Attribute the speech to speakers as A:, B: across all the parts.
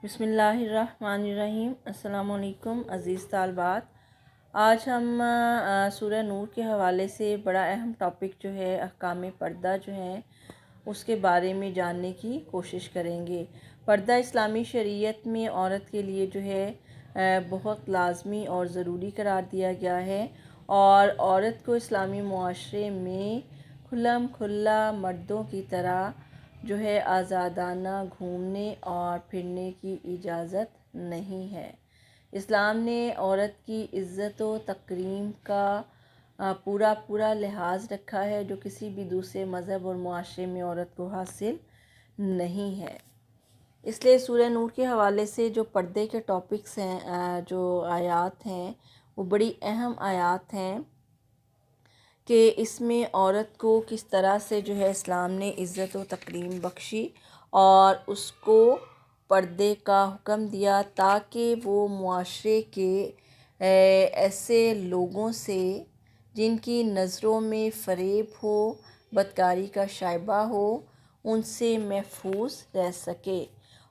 A: بسم اللہ الرحمن الرحیم۔ السلام علیکم عزیز طالبات۔ آج ہم سورہ نور کے حوالے سے بڑا اہم ٹاپک جو ہے احکام پردہ جو ہے اس کے بارے میں جاننے کی کوشش کریں گے۔ پردہ اسلامی شریعت میں عورت کے لیے جو ہے بہت لازمی اور ضروری قرار دیا گیا ہے، اور عورت کو اسلامی معاشرے میں کھلم کھلا مردوں کی طرح جو ہے آزادانہ گھومنے اور پھرنے کی اجازت نہیں ہے۔ اسلام نے عورت کی عزت و تکریم کا پورا لحاظ رکھا ہے، جو کسی بھی دوسرے مذہب اور معاشرے میں عورت کو حاصل نہیں ہے۔ اس لیے سورہ نور کے حوالے سے جو پردے کے ٹاپکس ہیں، جو آیات ہیں، وہ بڑی اہم آیات ہیں کہ اس میں عورت کو کس طرح سے جو ہے اسلام نے عزت و تکریم بخشی اور اس کو پردے کا حکم دیا، تاکہ وہ معاشرے کے ایسے لوگوں سے جن کی نظروں میں فریب ہو، بدکاری کا شائبہ ہو، ان سے محفوظ رہ سکے۔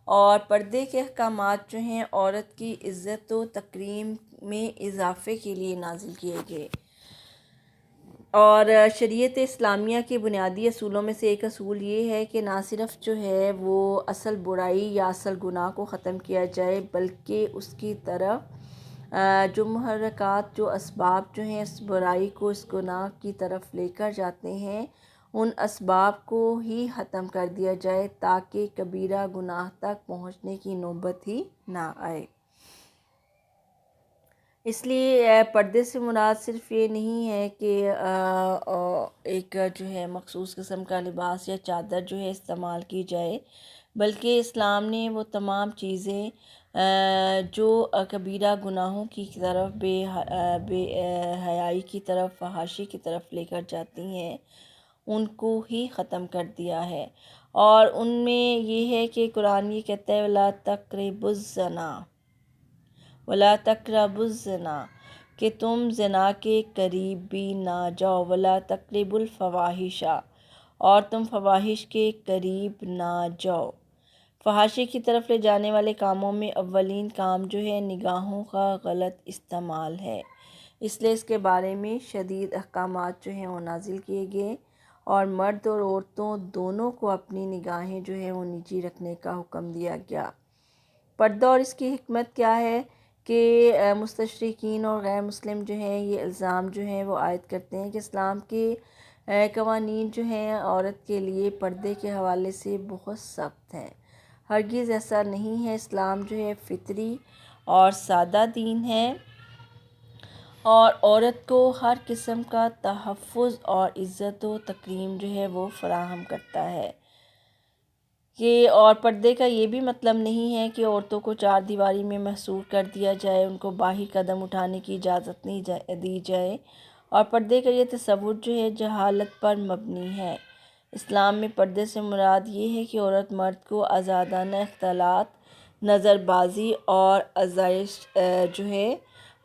A: اور پردے کے احکامات جو ہیں عورت کی عزت و تکریم میں اضافے کے لیے نازل کیے گئے، اور شریعت اسلامیہ کے بنیادی اصولوں میں سے ایک اصول یہ ہے کہ نہ صرف جو ہے وہ اصل برائی یا اصل گناہ کو ختم کیا جائے، بلکہ اس کی طرف جو محرکات، جو اسباب جو ہیں اس برائی کو، اس گناہ کی طرف لے کر جاتے ہیں، ان اسباب کو ہی ختم کر دیا جائے، تاکہ کبیرہ گناہ تک پہنچنے کی نوبت ہی نہ آئے۔ اس لیے پردے سے مراد صرف یہ نہیں ہے کہ ایک جو ہے مخصوص قسم کا لباس یا چادر جو ہے استعمال کی جائے، بلکہ اسلام نے وہ تمام چیزیں جو کبیرہ گناہوں کی طرف، بے حیائی کی طرف، فحاشی کی طرف لے کر جاتی ہیں، ان کو ہی ختم کر دیا ہے۔ اور ان میں یہ ہے کہ قرآن یہ کہتا ہے وَلَا تَقْرَبُوا الزِّنَا وَلَا تَقْرَبُوا الزِّنَا، کہ تم زنا کے قریب بھی نہ جاؤ، وَلَا تَقْرَبُوا الْفَوَاحِشَ، اور تم فواحش کے قریب نہ جاؤ۔ فحاشی کی طرف لے جانے والے کاموں میں اولین کام جو ہے نگاہوں کا غلط استعمال ہے، اس لیے اس کے بارے میں شدید احکامات جو ہیں وہ نازل کیے گئے، اور مرد اور عورتوں دونوں کو اپنی نگاہیں جو ہیں وہ نیچی رکھنے کا حکم دیا گیا۔ پردہ اور اس کی حکمت کیا ہے کہ مستشرقین اور غیر مسلم جو ہیں یہ الزام جو ہیں وہ عائد کرتے ہیں کہ اسلام کے قوانین جو ہیں عورت کے لیے پردے کے حوالے سے بہت سخت ہیں۔ ہرگز ایسا نہیں ہے۔ اسلام جو ہے فطری اور سادہ دین ہے، اور عورت کو ہر قسم کا تحفظ اور عزت و تکریم جو ہے وہ فراہم کرتا ہے۔ اور پردے کا یہ بھی مطلب نہیں ہے کہ عورتوں کو چار دیواری میں محصور کر دیا جائے، ان کو باہر قدم اٹھانے کی اجازت نہیں دی جائے، اور پردے کا یہ تصور جو ہے جہالت پر مبنی ہے۔ اسلام میں پردے سے مراد یہ ہے کہ عورت مرد کو آزادانہ اختلاط، نظر بازی اور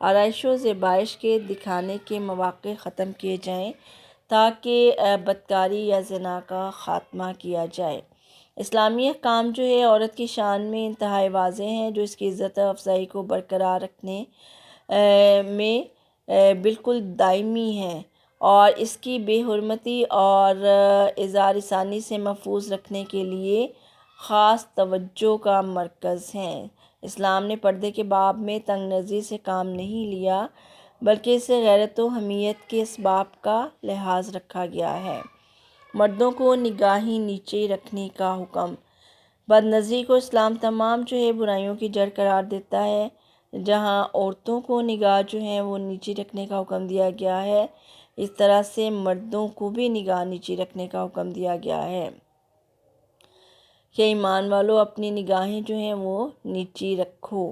A: آرائش و زیبائش کے دکھانے کے مواقع ختم کیے جائیں، تاکہ بدکاری یا زنا کا خاتمہ کیا جائے۔ اسلامی احکام جو ہے عورت کی شان میں انتہائی واضح ہیں، جو اس کی عزت افزائی کو برقرار رکھنے میں بالکل دائمی ہیں، اور اس کی بے حرمتی اور اظہار ثانی سے محفوظ رکھنے کے لیے خاص توجہ کا مرکز ہیں۔ اسلام نے پردے کے باب میں تنگ نظری سے کام نہیں لیا، بلکہ اسے غیرت و حمیت کے اسباب کا لحاظ رکھا گیا ہے۔ مردوں کو نگاہیں نیچے رکھنے کا حکم۔ بد نظری کو اسلام تمام جو ہے برائیوں کی جڑ قرار دیتا ہے۔ جہاں عورتوں کو نگاہ جو ہے وہ نیچی رکھنے کا حکم دیا گیا ہے، اس طرح سے مردوں کو بھی نگاہ نیچی رکھنے کا حکم دیا گیا ہے کہ ایمان والو اپنی نگاہیں جو ہیں وہ نیچی رکھو۔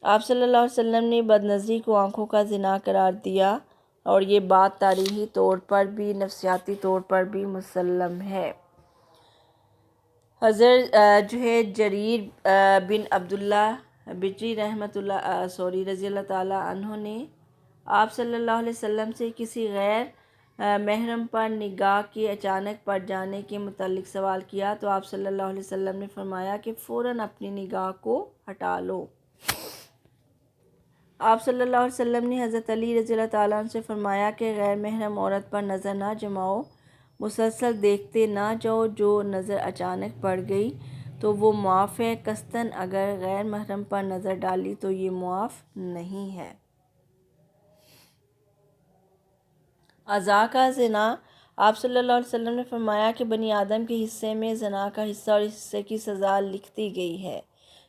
A: آپ صلی اللہ علیہ وسلم نے بد نظری کو آنکھوں کا زنا قرار دیا، اور یہ بات تاریخی طور پر بھی، نفسیاتی طور پر بھی مسلم ہے۔ حضرت جو ہے جریر بن عبداللہ بجلی رضی اللہ تعالیٰ عنہ نے آپ صلی اللہ علیہ وسلم سے کسی غیر محرم پر نگاہ کے اچانک پڑ جانے کے متعلق سوال کیا تو آپ صلی اللہ علیہ وسلم نے فرمایا کہ فوراً اپنی نگاہ کو ہٹا لو۔ آپ صلی اللہ علیہ وسلم نے حضرت علی رضی اللہ تعالیٰ عنہ سے فرمایا کہ غیر محرم عورت پر نظر نہ جماؤ، مسلسل دیکھتے نہ جاؤ، جو نظر اچانک پڑ گئی تو وہ معاف ہے، قصداً اگر غیر محرم پر نظر ڈالی تو یہ معاف نہیں ہے۔ اعضاء کا زنا، آپ صلی اللہ علیہ وسلم نے فرمایا کہ بنی آدم کے حصے میں زنا کا حصہ اور اس حصے کی سزا لکھ دی گئی ہے،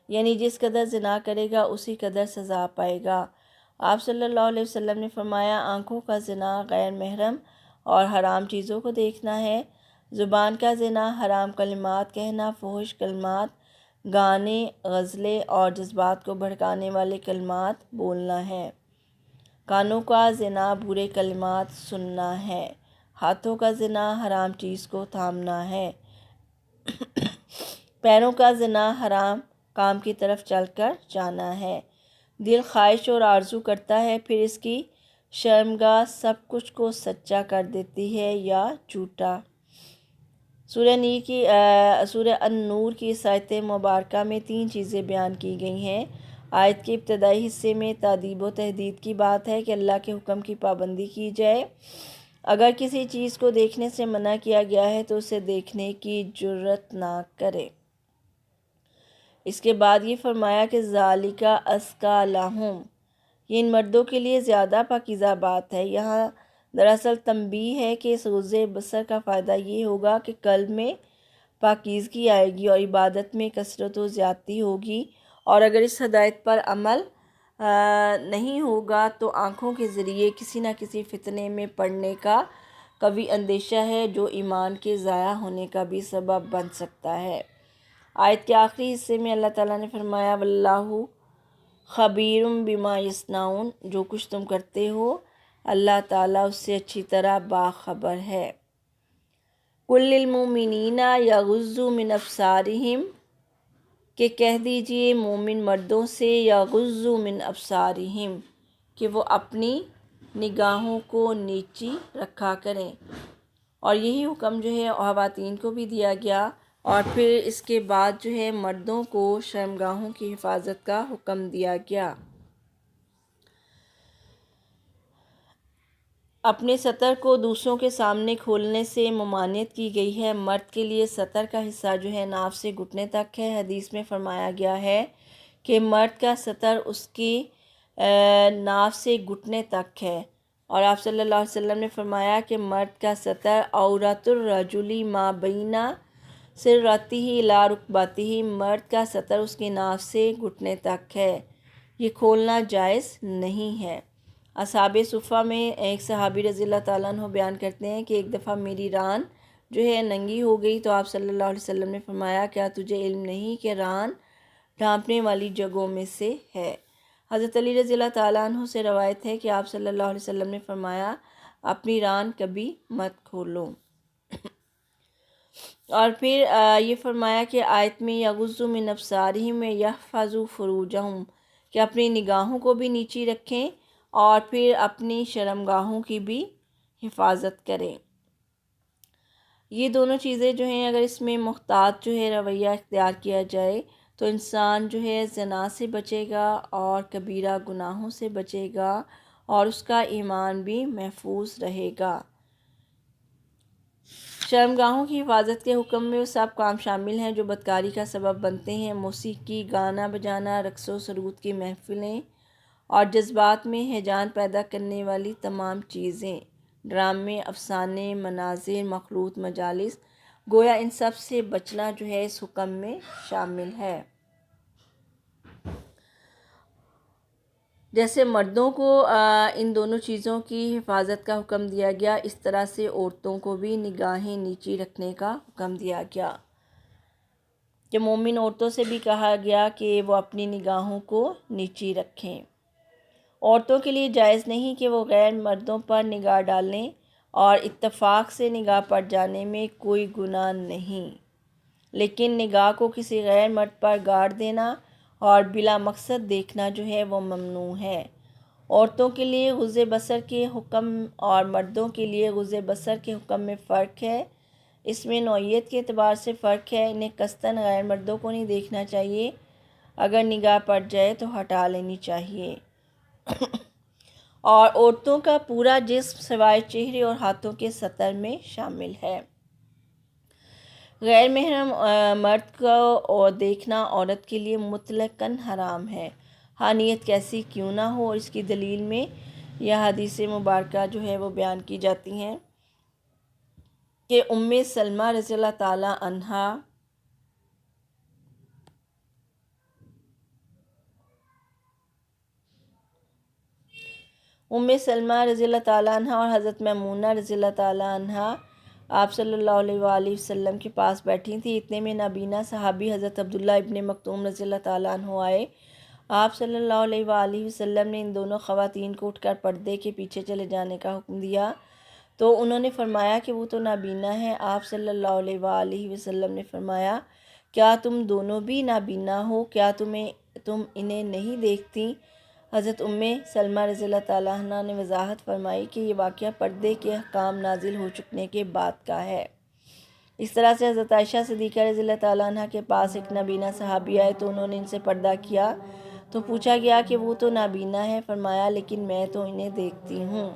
A: یعنی جس قدر زنا کرے گا اسی قدر سزا پائے گا۔ آپ صلی اللہ علیہ وسلم نے فرمایا آنکھوں کا زنا غیر محرم اور حرام چیزوں کو دیکھنا ہے، زبان کا زنا حرام کلمات کہنا، فحش کلمات، گانے، غزلیں اور جذبات کو بھڑکانے والے کلمات بولنا ہے، کانوں کا زنا برے کلمات سننا ہے، ہاتھوں کا زنا حرام چیز کو تھامنا ہے، پیروں کا زنا حرام کام کی طرف چل کر جانا ہے، دل خواہش اور آرزو کرتا ہے پھر اس کی شرمگاہ سب کچھ کو سچا کر دیتی ہے یا جھوٹا۔ سورہ النور کی اس آیت مبارکہ میں 3 چیزیں بیان کی گئی ہیں۔ آیت کے ابتدائی حصے میں تادیب و تحدید کی بات ہے کہ اللہ کے حکم کی پابندی کی جائے، اگر کسی چیز کو دیکھنے سے منع کیا گیا ہے تو اسے دیکھنے کی جرات نہ کرے۔ اس کے بعد یہ فرمایا کہ ذالک ازکی لہم، یہ ان مردوں کے لیے زیادہ پاکیزہ بات ہے۔ یہاں دراصل تنبیہ ہے کہ اس غض بصر کا فائدہ یہ ہوگا کہ قلب میں پاکیزگی آئے گی اور عبادت میں کثرت و زیادتی ہوگی، اور اگر اس ہدایت پر عمل نہیں ہوگا تو آنکھوں کے ذریعے کسی نہ کسی فتنے میں پڑنے کا قوی اندیشہ ہے جو ایمان کے ضائع ہونے کا بھی سبب بن سکتا ہے۔ آیت کے آخری حصے میں اللہ تعالیٰ نے فرمایا واللہ خبیر بما یصنعون، جو کچھ تم کرتے ہو اللہ تعالیٰ اس سے اچھی طرح باخبر ہے۔ قل للمؤمنین یغضوا من ابصارہم، کہ کہہ دیجئے مومن مردوں سے یغضوا من ابصارہم، کہ وہ اپنی نگاہوں کو نیچی رکھا کریں، اور یہی حکم جو ہے خواتین کو بھی دیا گیا، اور پھر اس کے بعد جو ہے مردوں کو شرمگاہوں کی حفاظت کا حکم دیا گیا۔ اپنے سطر کو دوسروں کے سامنے کھولنے سے ممانعت کی گئی ہے۔ مرد کے لیے سطر کا حصہ جو ہے ناف سے گھٹنے تک ہے۔ حدیث میں فرمایا گیا ہے کہ مرد کا سطر اس کی ناف سے گھٹنے تک ہے، اور آپ صلی اللہ علیہ وسلم نے فرمایا کہ مرد کا سطر عورت الرجل ما بین سرتہ الی رکبتہ، مرد کا سطر اس کی ناف سے گھٹنے تک ہے، یہ کھولنا جائز نہیں ہے۔ اصحاب صفہ میں ایک صحابی رضی اللہ تعالیٰ عنہ بیان کرتے ہیں کہ ایک دفعہ میری ران جو ہے ننگی ہو گئی تو آپ صلی اللہ علیہ وسلم نے فرمایا کیا تجھے علم نہیں کہ ران ڈھانپنے والی جگہوں میں سے ہے۔ حضرت علی رضی اللہ تعالیٰ عنہ سے روایت ہے کہ آپ صلی اللہ علیہ وسلم نے فرمایا اپنی ران کبھی مت کھولو، اور پھر یہ فرمایا کہ آیت میں یغضوا من ابصارہم یحفظوا فروجہم، کہ اپنی نگاہوں کو بھی نیچی رکھیں اور پھر اپنی شرمگاہوں کی بھی حفاظت کریں۔ یہ دونوں چیزیں جو ہیں اگر اس میں محتاط جو ہے رویہ اختیار کیا جائے تو انسان جو ہے زنا سے بچے گا اور کبیرہ گناہوں سے بچے گا اور اس کا ایمان بھی محفوظ رہے گا۔ شرمگاہوں کی حفاظت کے حکم میں وہ سب کام شامل ہیں جو بدکاری کا سبب بنتے ہیں، موسیقی، گانا بجانا، رقص و سرود کی محفلیں اور جذبات میں ہیجان پیدا کرنے والی تمام چیزیں، ڈرامے، افسانے، مناظر، مخلوط مجالس، گویا ان سب سے بچنا جو ہے اس حکم میں شامل ہے۔ جیسے مردوں کو ان دونوں چیزوں کی حفاظت کا حکم دیا گیا، اس طرح سے عورتوں کو بھی نگاہیں نیچی رکھنے کا حکم دیا گیا، کہ مومن عورتوں سے بھی کہا گیا کہ وہ اپنی نگاہوں کو نیچی رکھیں۔ عورتوں کے لیے جائز نہیں کہ وہ غیر مردوں پر نگاہ ڈالیں، اور اتفاق سے نگاہ پڑ جانے میں کوئی گناہ نہیں، لیکن نگاہ کو کسی غیر مرد پر گاڑ دینا اور بلا مقصد دیکھنا جو ہے وہ ممنوع ہے۔ عورتوں کے لیے غض بصر کے حکم اور مردوں کے لیے غض بصر کے حکم میں فرق ہے۔ اس میں نوعیت کے اعتبار سے فرق ہے۔ انہیں قصداً غیر مردوں کو نہیں دیکھنا چاہیے، اگر نگاہ پڑ جائے تو ہٹا لینی چاہیے۔ اور عورتوں کا پورا جسم سوائے چہرے اور ہاتھوں کے سطر میں شامل ہے۔ غیر محرم مرد کو دیکھنا عورت کے لیے مطلقاً حرام ہے، ہاں نیت کیسی کیوں نہ ہو۔ اور اس کی دلیل میں یہ حدیث مبارکہ جو ہے وہ بیان کی جاتی ہیں کہ ام سلمہ رضی اللہ تعالیٰ عنہا رضی اللہ تعالیٰ عنہ اور حضرت میمونہ رضی اللہ تعالیٰ عنہ آپ صلی اللہ علیہ وآلہ وسلم کے پاس بیٹھی تھیں۔ اتنے میں نابینا صحابی حضرت عبداللہ ابن مکتوم رضی اللہ تعالیٰ عنہ آئے۔ آپ صلی اللہ علیہ وآلہ وسلم نے ان دونوں خواتین کو اٹھ کر پردے کے پیچھے چلے جانے کا حکم دیا، تو انہوں نے فرمایا کہ وہ تو نابینا ہے۔ آپ صلی اللہ علیہ وآلہ وسلم نے فرمایا، کیا تم دونوں بھی نابینا ہو؟ کیا تم انہیں نہیں دیکھتی؟ حضرت ام سلمہ رضی اللہ تعالیٰ عنہ نے وضاحت فرمائی کہ یہ واقعہ پردے کے احکام نازل ہو چکنے کے بعد کا ہے۔ اس طرح سے حضرت عائشہ صدیقہ رضی اللہ تعالیٰ عنہ کے پاس ایک نابینا صحابی آئے تو انہوں نے ان سے پردہ کیا، تو پوچھا گیا کہ وہ تو نابینا ہے، فرمایا لیکن میں تو انہیں دیکھتی ہوں۔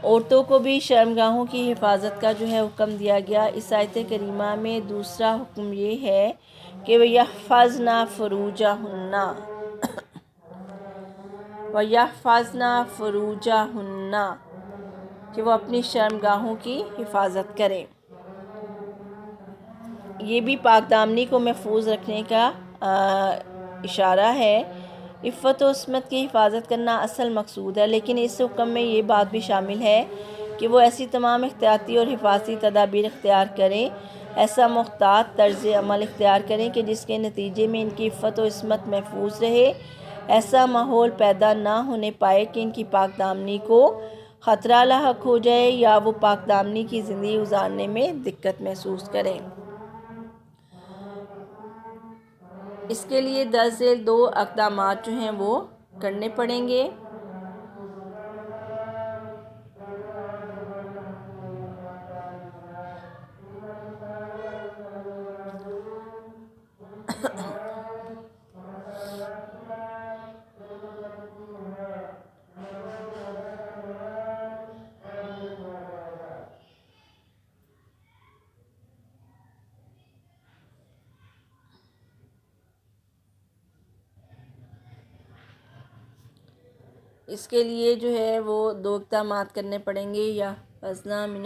A: عورتوں کو بھی شرمگاہوں کی حفاظت کا جو ہے حکم دیا گیا۔ اس آیت کریمہ میں دوسرا حکم یہ ہے کہ وَيَحْفَظْنَ فُرُوجَهُنَّ کہ وہ اپنی شرمگاہوں کی حفاظت کریں۔ یہ بھی پاک دامنی کو محفوظ رکھنے کا اشارہ ہے۔ عفت و عصمت کی حفاظت کرنا اصل مقصود ہے، لیکن اس حکم میں یہ بات بھی شامل ہے کہ وہ ایسی تمام احتیاطی اور حفاظتی تدابیر اختیار کریں، ایسا محتاط طرز عمل اختیار کریں کہ جس کے نتیجے میں ان کی عفت و عصمت محفوظ رہے، ایسا ماحول پیدا نہ ہونے پائے کہ ان کی پاک دامنی کو خطرہ لاحق ہو جائے یا وہ پاک دامنی کی زندگی گزارنے میں دقت محسوس کریں۔ اس کے لیے درج ذیل 2 اقدامات جو ہیں وہ کرنے پڑیں گے۔ اس کے لیے جو ہے وہ 2 اقدامات کرنے پڑیں گے، یغضضن من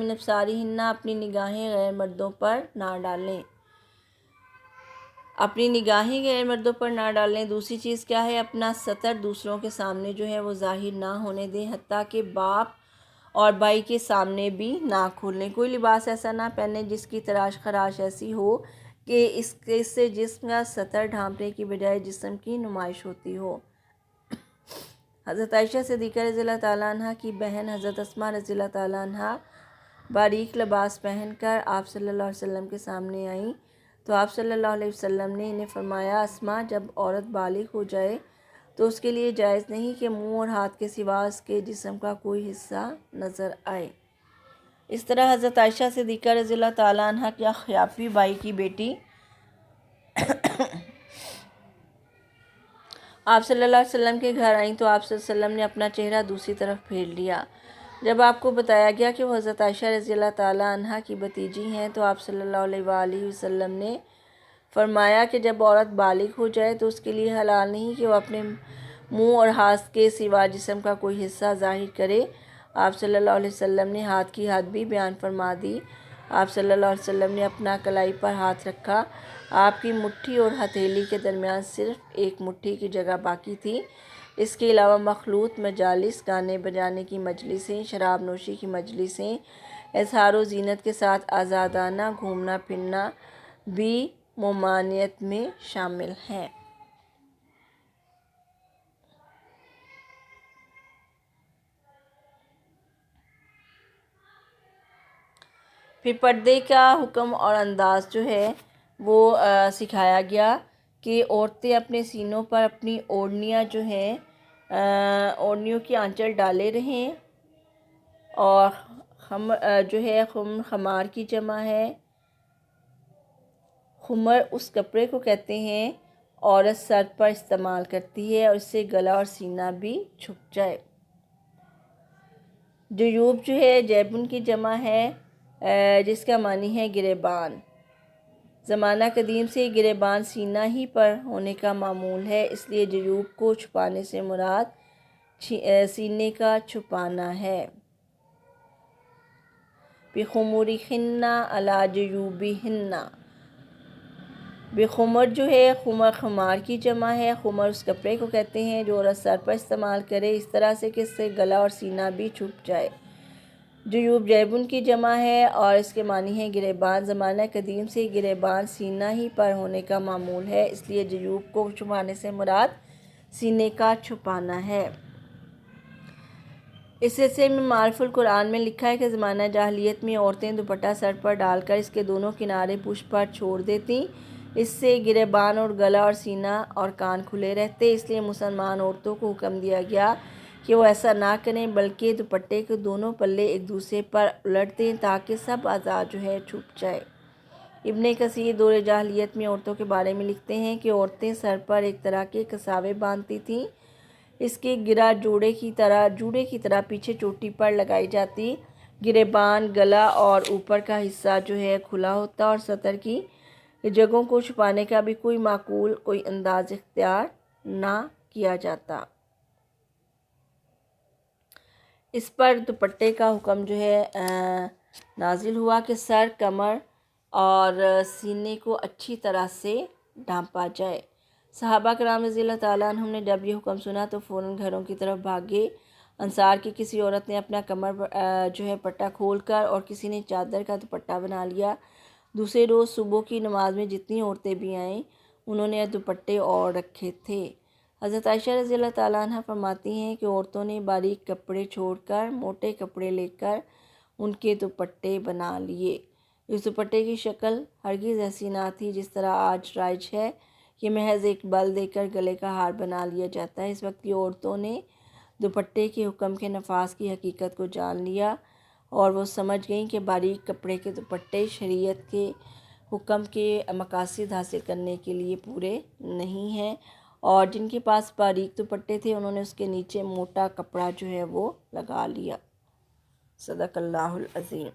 A: ابصارہن، اپنی نگاہیں غیر مردوں پر نہ ڈالیں، دوسری چیز کیا ہے؟ اپنا سطر دوسروں کے سامنے جو ہے وہ ظاہر نہ ہونے دیں، حتیٰ کہ باپ اور بھائی کے سامنے بھی نہ کھولیں۔ کوئی لباس ایسا نہ پہنیں جس کی تراش خراش ایسی ہو کہ اس سے جسم کا سطر ڈھانپنے کی بجائے جسم کی نمائش ہوتی ہو۔ حضرت عائشہ صدیقہ رضی اللہ تعالیٰ عنہ کی بہن حضرت اسماء رضی اللہ تعالیٰ عنہ باریک لباس پہن کر آپ صلی اللہ علیہ وسلم کے سامنے آئیں، تو آپ صلی اللہ علیہ وسلم نے انہیں فرمایا، اسماء، جب عورت بالغ ہو جائے تو اس کے لیے جائز نہیں کہ منہ اور ہاتھ کے سوا اس کے جسم کا کوئی حصہ نظر آئے۔ اس طرح حضرت عائشہ صدیقہ رضی اللہ تعالیٰ عنہ کی خیافی بھائی کی بیٹی آپ صلی اللہ علیہ وسلم کے گھر آئیں تو آپ صلی اللہ علیہ وسلم نے اپنا چہرہ دوسری طرف پھیر لیا۔ جب آپ کو بتایا گیا کہ وہ حضرت عائشہ رضی اللہ تعالیٰ عنہ کی بھتیجی ہیں تو آپ صلی اللہ علیہ وآلہ وسلم نے فرمایا کہ جب عورت بالغ ہو جائے تو اس کے لیے حلال نہیں کہ وہ اپنے منہ اور ہاتھ کے سوا جسم کا کوئی حصہ ظاہر کرے۔ آپ صلی اللہ علیہ وسلم نے ہاتھ کی حد بھی بیان فرما دی۔ آپ صلی اللہ علیہ وسلم نے اپنا کلائی پر ہاتھ رکھا، آپ کی مٹھی اور ہتھیلی کے درمیان صرف ایک مٹھی کی جگہ باقی تھی۔ اس کے علاوہ مخلوط مجالس، گانے بجانے کی مجلسیں، شراب نوشی کی مجلسیں، اظہار و زینت کے ساتھ آزادانہ گھومنا پھرنا بھی ممانعت میں شامل ہیں۔ پھر پردے کا حکم اور انداز جو ہے وہ سکھایا گیا کہ عورتیں اپنے سینوں پر اپنی اوڑھنیاں جو ہیں اوڑھنیوں کی آنچل ڈالے رہیں، اور جو ہے خمار کی جمع ہے۔ خمر اس کپڑے کو کہتے ہیں عورت سر پر استعمال کرتی ہے اور اس سے گلا اور سینہ بھی چھپ جائے۔ جیوب جو ہے جیبن کی جمع ہے، جس کا معنی ہے گریبان۔ زمانہ قدیم سے گریبان سینہ ہی پر ہونے کا معمول ہے، اس لیے جیوب کو چھپانے سے مراد سینے کا چھپانا ہے۔ بِخُمُرِہِنَّ عَلَىٰ جُیوبِہِنَّ، بخمر جو ہے خمار کی جمع ہے۔ خمر اس کپڑے کو کہتے ہیں جو عورت سر پر استعمال کرے اس طرح سے کہ اس سے گلا اور سینہ بھی چھپ جائے۔ جیوب جیبن کی جمع ہے اور اس کے معنی ہے گریبان۔ زمانہ قدیم سے گریبان سینہ ہی پر ہونے کا معمول ہے، اس لیے جیوب کو چھپانے سے مراد سینے کا چھپانا ہے۔ اس سلسلے میں معارف القرآن میں لکھا ہے کہ زمانہ جاہلیت میں عورتیں دوپٹہ سر پر ڈال کر اس کے دونوں کنارے پشت پر چھوڑ دیتیں، اس سے گریبان اور گلا اور سینہ اور کان کھلے رہتے۔ اس لیے مسلمان عورتوں کو حکم دیا گیا کہ وہ ایسا نہ کریں بلکہ دوپٹے کے دونوں پلے ایک دوسرے پر الٹ دیں تاکہ سب اعضاء جو ہے چھپ جائے۔ ابن کثیر دور جاہلیت میں عورتوں کے بارے میں لکھتے ہیں کہ عورتیں سر پر ایک طرح کے کساوے باندھتی تھیں، اس کی گرہ جوڑے کی طرح پیچھے چوٹی پر لگائی جاتی، گریبان، گلا اور اوپر کا حصہ جو ہے کھلا ہوتا اور سطر کی جگہوں کو چھپانے کا بھی کوئی معقول انداز اختیار نہ کیا جاتا۔ اس پر دوپٹے کا حکم جو ہے نازل ہوا کہ سر، کمر اور سینے کو اچھی طرح سے ڈھانپا جائے۔ صحابہ کرام رضی اللہ تعالیٰ عنہم نے جب یہ حکم سنا تو فوراً گھروں کی طرف بھاگے۔ انصار کی کسی عورت نے اپنا کمر جو ہے پٹا کھول کر اور کسی نے چادر کا دوپٹہ بنا لیا۔ دوسرے روز صبح کی نماز میں جتنی عورتیں بھی آئیں انہوں نے دوپٹے اوڑھ رکھے تھے۔ حضرت عائشہ رضی اللہ تعالیٰ عنہ فرماتی ہیں کہ عورتوں نے باریک کپڑے چھوڑ کر موٹے کپڑے لے کر ان کے دوپٹے بنا لیے۔ اس دوپٹے کی شکل ہرگز ایسی نہ تھی جس طرح آج رائج ہے، یہ محض ایک بل دے کر گلے کا ہار بنا لیا جاتا ہے۔ اس وقت کی عورتوں نے دوپٹے کے حکم کے نفاذ کی حقیقت کو جان لیا اور وہ سمجھ گئیں کہ باریک کپڑے کے دوپٹے شریعت کے حکم کے مقاصد حاصل کرنے کے لیے پورے نہیں ہیں، اور جن کے پاس باریک دوپٹے تھے انہوں نے اس کے نیچے موٹا کپڑا جو ہے وہ لگا لیا۔ صدق اللہ العظیم۔